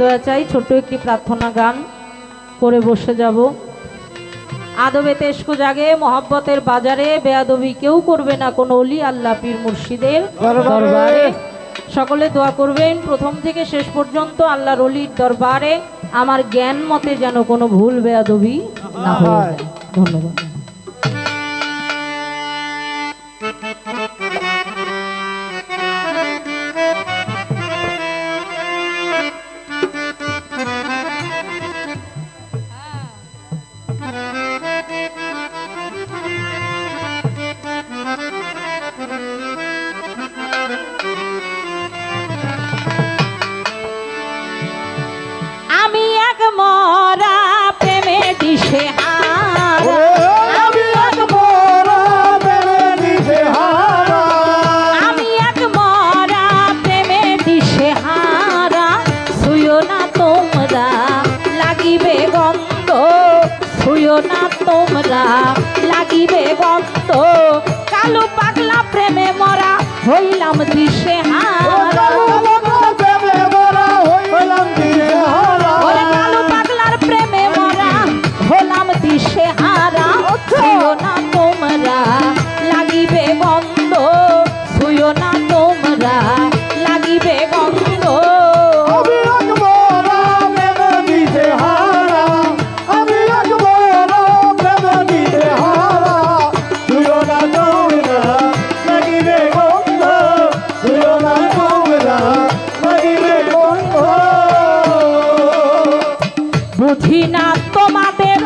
দয়া চাই, ছোট্ট একটি প্রার্থনা গান করে বসে যাব। আদবে তেস্কো জাগে মোহাব্বতের বাজারে, বেয়াদবি কেউ করবে না কোনো অলি আল্লাহ পীর মুর্শিদের দরবারে। সকলে দোয়া করবেন প্রথম থেকে শেষ পর্যন্ত আল্লাহর অলির দরবারে আমার জ্ঞান মতে যেন কোনো ভুল বেয়াদবি না হয়। ধন্যবাদ। আমি এক মরা প্রেমে দিশে হারা, আমি এক মরা প্রেমে দিশে হারা, আমি এক মরা প্রেমে দিশে হারা। ছুঁয়ো না তোমরা লাগিবে গন্ধ, ছুঁয়ো না তোমরা লাগিবে গন্ধ। কালো পাগলা প্রেমে মরা হইলাম দিশে হারা। প্রেমে মরা হইলাম দিশে হারা, ওরে কালো পাগলার প্রেমে মরা হলাম দিশে হারা। ছুঁয়ো না তোমরা লাগিবে গন্ধ, ছুঁয়ো না তোমরা লাগিবে গন্ধ। আমি এক মরা প্রেমে দিশে হারা, আমি এক মরা প্রেমে দিশে হারা। ছুঁয়ো না তোমরা লাগিবে গন্ধ, ছুঁয়ো না তোমরা লাগিবে গন্ধ। বুঝি না তোমাদের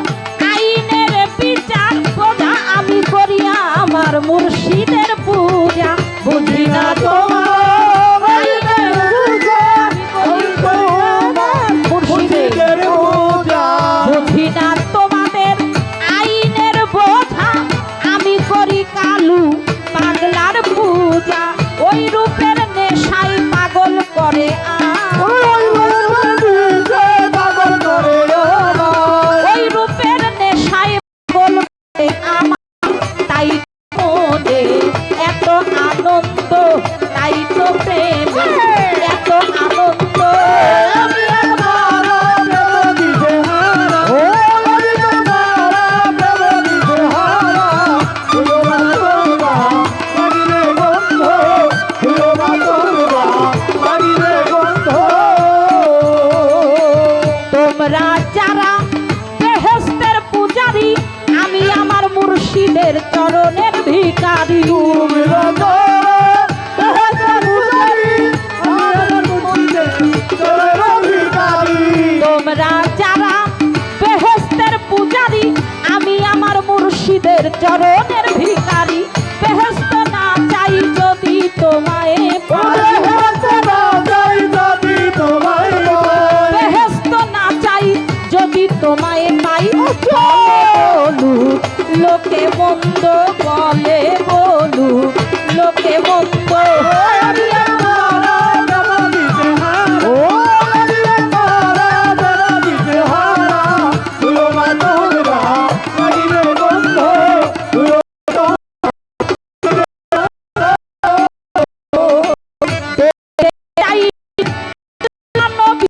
আইনের বিচার, প্রজা আমি করি আমার মুর্শিদের পূজা। বুঝি না তোমার আইনের বিচার, আমি করি আমার মুর্শিদের পূজা। বুঝি না তোমাদের আইনের বোঝা, আমি করি কালু পাগলার পূজা। ওই রূপের নেশায় পাগল করে ওই রূপের নেশায় পাগল করে আমার। তাই মনে এত আনন্দ, তাই তো প্রেমে এত আনন্দ। আমি এক মরা প্রেমে দিশে হারা, ও আমি এক মরা প্রেমে দিশে হারা। ছুঁয়ো না তোমরা লাগিবে গন্ধ, ছুঁয়ো না তোমরা লাগিবে গন্ধ। তোমরা যারা বেহেশতের পূজারী, আমি আমার মুর্শিদের চরণের ভিখারি। তুমি রাজা বেহেশতের পূজারী, আমি আমার মুর্শিদের চরণের ভিখারি। তোমরা যারা বেহেশতের পূজারী, আমি আমার মুর্শিদের চরণের ভিখারি। বেহেশত না চাই যদি তোমায় পাই, বেহেশত না চাই যদি তোমায় পাই, বেহেশত না চাই যদি তোমায় পাই। বলু লোকে মন্দ, বলে বলু লোকে মন্দ। আমি এক মরা প্রেমে দিশে হারা, ও আমি এক মরা প্রেমে দিশে হারা। ছুঁয়ো না তোমরা লাগিবে গন্ধ, ছুঁয়ো চাই নবী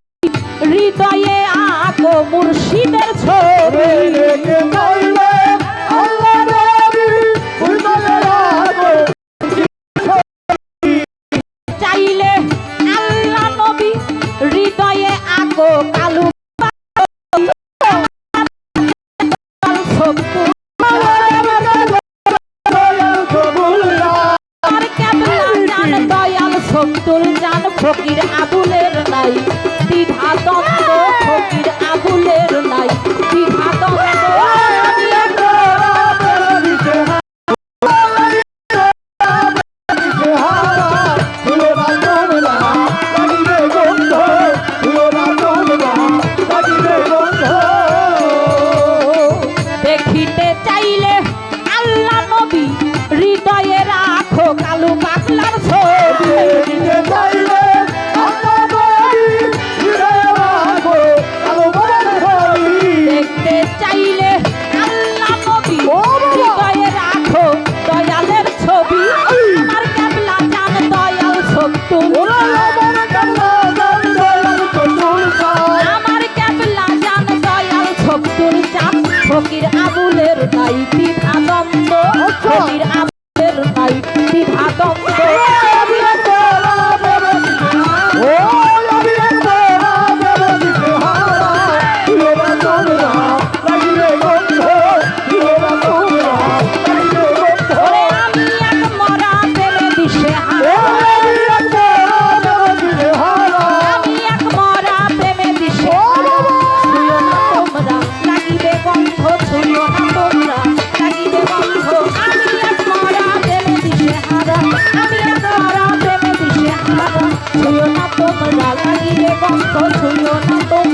হৃদয়ে আঁকো মুর্শিদের ছবি। রেখে চাইলে আল্লাহ নবী হৃদয়ে রাখো। চাইলে আল্লাহ নবী হৃদয়ে আঁকো কালু দয়াল সন্তুল জান ফকির আবুলের নাই দ্বিধা দ্বন্দ্ব, ফকির আবুলের নাই দ্বিধা দ্বন্দ্ব। আমি এক মরা প্রেমে দিশে হারা, ছুঁয়ো না তোমরা লাগিবে গন্ধ, ছুঁয়ো না তোমরা লাগিবে গন্ধ। দেখিতে চাইলে আল্লাহ নবী হৃদয়ে রাখো কালু পাগলার ছবি। দেখিতে চাইলে আল্লাহ নবী হৃদয়ে রাখো দিও না তো